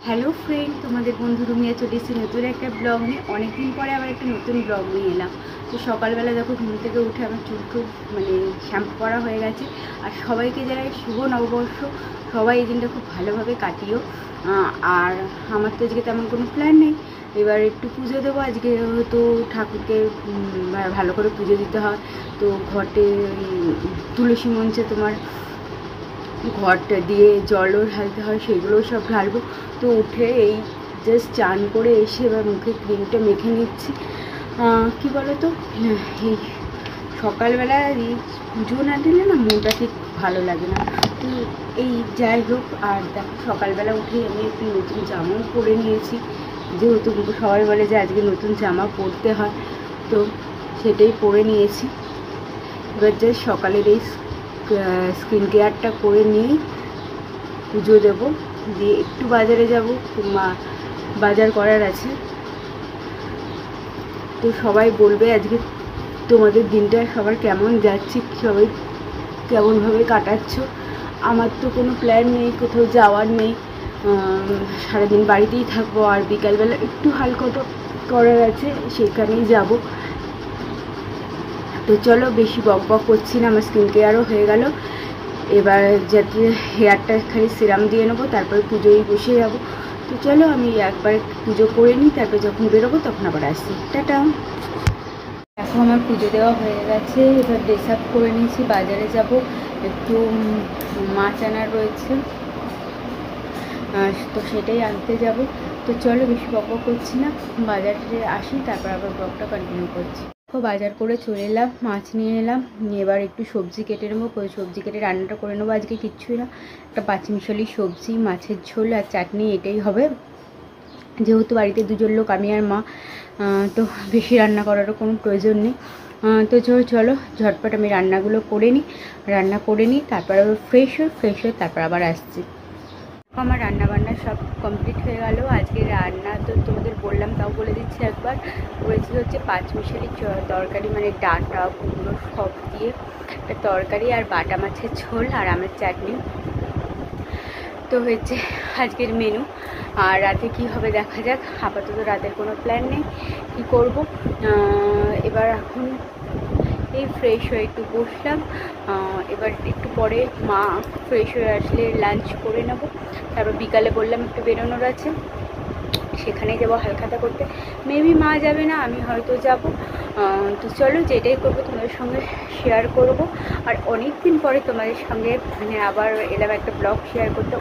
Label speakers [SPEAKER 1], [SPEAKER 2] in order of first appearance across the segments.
[SPEAKER 1] Hello friend, তোমাদের বন্ধু রুমিয়া চলে এসেছি নতুন একটা ব্লগ নিয়ে। অনেকদিন পরে আবার একটা নতুন ব্লগ নিয়ে এলাম। তো সকালবেলা দেখো ঘুম থেকে উঠে আমার চুল খুব শ্যাম্পু করা হয়ে গেছে। আর সবাইকে জানাই শুভ নববর্ষ। সবাই এই দিনটা খুব ভালোভাবে কাটিও। আর আমার তো আজকে তেমন কোনো প্ল্যান নেই। এবার একটু পুজো দেবো আজকে, হয়তো ঠাকুরকে ভালো করে পুজো দিতে হয়। তো ঘটে তুলসী মঞ্চে তোমার ঘরটা দিয়ে জলও ঢালতে হয়, সেগুলোও সব ঢালবো। তো উঠে এই জাস্ট চান করে এসে এবার মুখে ক্রিমটা মেখে নিচ্ছি। কী বলো তো, এই সকালবেলা এই পুজো না দিলে না মনটা ঠিক ভালো লাগে না। তো এই যাই হোক, আর দেখো সকালবেলা উঠেই আমি একটু নতুন জামাও পরে নিয়েছি, যেহেতু সবাই বলে যে আজকে নতুন জামা পরতে হয়, তো সেটাই পরে নিয়েছি। এবার জাস্ট সকালের এই স্কিন কেয়ারটা করে নিয়েই পুজো দেবো, দিয়ে একটু বাজারে যাব, বাজার করার আছে। তো সবাই বলবে আজকে তোমাদের দিনটা সবার কেমন যাচ্ছে, সবাই কেমনভাবে কাটাচ্ছ। আমার তো কোনো প্ল্যান নেই, কোথাও যাওয়ার নেই, সারাদিন বাড়িতেই থাকবো। আর বিকালবেলা একটু হালকা করার আছে, সেখানেই যাব। তো চলো বেশি বক বক করছি না, আমার স্কিন কেয়ারও হয়ে গেল। এবার যাতে হেয়ারটা খালি সিরাম দিয়ে নেবো, তারপরে পুজোয় বসে যাবো। তো চলো আমি একবার পুজো করে নিই, তারপরে যখন বেরোবো তখন আবার আসি। টাটা। এখন আমার পুজো দেওয়া হয়ে গেছে, এবার ড্রেস আপ করে নিয়েছি, বাজারে যাব, একটু মাছ আনার রয়েছে, তো সেটাই আনতে যাব। তো চলো বেশি বক বক করছি না, বাজারে আসি, তারপর আবার ব্লগটা কন্টিনিউ করছি। বাজার করে চলে এলাম, মাছ নিয়ে এলাম, নিয়ে এবার একটু সবজি কেটে নেবো। সবজি কেটে রান্নাটা করে নেবো। আজকে কিচ্ছুই না, একটা পাঁচমিশালি সবজি, মাছের ঝোল আর চাটনি, এটাই হবে। যেহেতু বাড়িতে দুজন লোক, আমি আর মা, তো বেশি রান্না করারও কোনো প্রয়োজন নেই। তো চলো ঝটপট আমি রান্নাগুলো করে নিই, তারপর আবার ফ্রেশ হয়ে তারপর আবার আসছি। আমার রান্নাবান্না সব কমপ্লিট হয়ে গেল। আজকে রান্না তো তোমাদের বললাম, তাও বলে দিচ্ছি একবার। করেছি হচ্ছে পাঁচমিশালি তরকারি, মানে ডাঁটা কুমড়ো সব দিয়ে একটা তরকারি, আর বাটা মাছের ঝোল, আর আমের চাটনি। তো হচ্ছে আজকের মেনু। আর রাতে কি হবে দেখা যাক, আপাতত রাতের কোনো প্ল্যান নেই, কী করব। এবার এখন এই ফ্রেশ হয়ে একটু বসলাম। এবার একটু পরে মা ফ্রেশ হয়ে আসলে লাঞ্চ করে নেব। তারপর বিকালে বললাম একটু বেরোনোর আছে, সেখানেই যাবো হালখাতা করতে। মেবি মা যাবে না, আমি হয়তো যাব। তো চলো যেটাই করবো তোমাদের সঙ্গে শেয়ার করব। আর অনেক দিন পরে তোমাদের সঙ্গে আবার এলাম একটা ব্লগ শেয়ার করতে।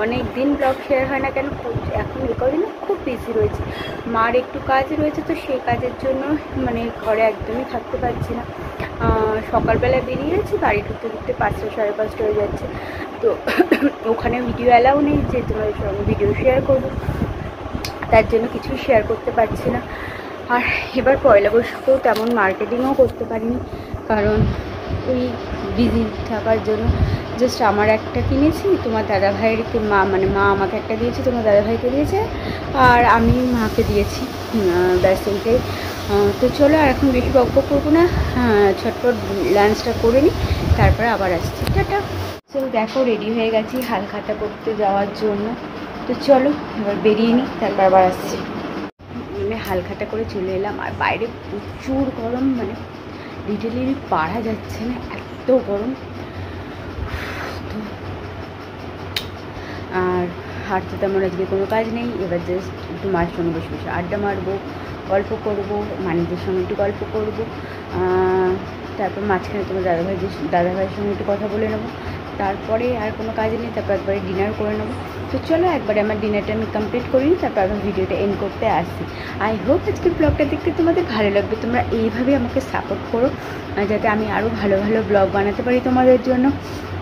[SPEAKER 1] অনেক দিন ব্লগ শেয়ার হয় না কেন, এখন কদিনে খুব বিজি রয়েছে, মার একটু কাজ রয়েছে, তো সেই কাজের জন্য ঘরে একদমই থাকতে পারছি না। সকালবেলা বেরিয়েছি, বাড়ি ঢুকতে 5টা সাড়ে 5টা হয়ে যাচ্ছে। তো ওখানে ভিডিও অ্যালাউ নেই যে তোমাদের সঙ্গে ভিডিও শেয়ার করবো, তার জন্য কিছুই শেয়ার করতে পারছি না। আর এবার পয়লা বৈশাখেও তেমন মার্কেটিংও করতে পারিনি, কারণ ওই বিজি থাকার জন্য। জাস্ট আমার একটা কিনেছি, তোমার দাদাভাইয়ের মা আমাকে একটা দিয়েছে, তোমার দাদাভাইকে দিয়েছে, আর আমি মাকে দিয়েছি, ব্যাস এইটাই। তো চলো আর এখন বেশি বক বক করবো না, ছটপট লাঞ্চটা করে নিই, তারপরে আবার আসছি। টাটা। চলো দেখো রেডি হয়ে গেছি হালখাতা করতে যাওয়ার জন্য। তো চলো এবার বেরিয়ে নিই, তারপর আবার আসছি। হালখাতা করে চলে এলাম, আর বাইরে প্রচুর গরম, লিটারলি পারা যাচ্ছে না, এত গরম। আর হাঁটতে তেমন আজকে কোনো কাজ নেই। এবার জাস্ট একটু মায়ের সঙ্গে বসে বসে আড্ডা মারবো, গল্প করবো, মানিদের সঙ্গে একটু গল্প করবো। তারপর মাঝখানে তোমার দাদাভাইয়ের সঙ্গে একটু কথা বলে নেবো। তারপরে আর কোনো কাজ নেই, তারপর একবারে ডিনার করে নেবো। তো চলো একবারে আমার ডিনারটা আমি কমপ্লিট করি, তারপর আমার ভিডিওটা এন্ড করতে আসছি। আই হোপ আজকের ব্লগটা দেখতে তোমাদের ভালো লাগবে। তোমরা এইভাবে আমাকে সাপোর্ট করো, যাতে আমি আরও ভালো ভালো ব্লগ বানাতে পারি তোমাদের জন্য।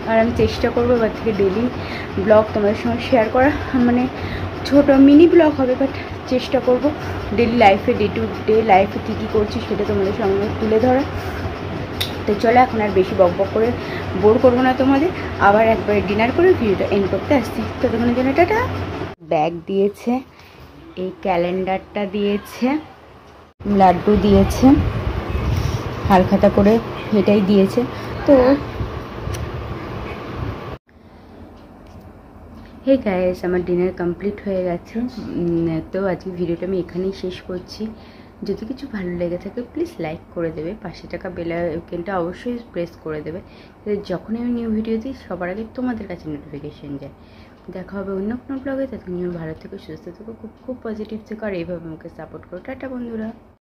[SPEAKER 1] আর আমি চেষ্টা করবো এবার থেকে ডেলি ব্লগ তোমাদের সঙ্গে শেয়ার করা, ছোটো মিনি ব্লগ হবে, বাট চেষ্টা করবো ডেলি লাইফে, ডে টু ডে লাইফে কী কী করছি সেটা তোমাদের সঙ্গে তুলে ধরা। তো চলো এখন আর বেশি বক বক করে বোর করবো না তোমাদের, আবার একবারে ডিনার করে ভিডিওটা এন্ড করতে আসছি। ততক্ষণের জন্য টাটা। ব্যাগ দিয়েছে, এই ক্যালেন্ডারটা দিয়েছে, লাড্ডু দিয়েছে, হালখাতা করে এটাই দিয়েছে। তো হে গাইস, আমার ডিনার কমপ্লিট হয়ে গেছে। তো আজকে ভিডিওটা আমি এখানেই শেষ করছি। যদি কিছু ভালো লেগে থাকে প্লিজ লাইক করে দেবে, পাশে থাকা বেল আইকনটা অবশ্যই প্রেস করে দেবে, যখনই আমি নিউ ভিডিও দিই সবার আগে তোমাদের কাছে নোটিফিকেশন যায়। দেখা হবে অন্য কোনো ব্লগে। ততক্ষণ ভালো থেকো, সুস্থ থেকো, খুব খুব পজিটিভ থেকো, আর এইভাবে আমাকে সাপোর্ট করো। টাটা বন্ধুরা।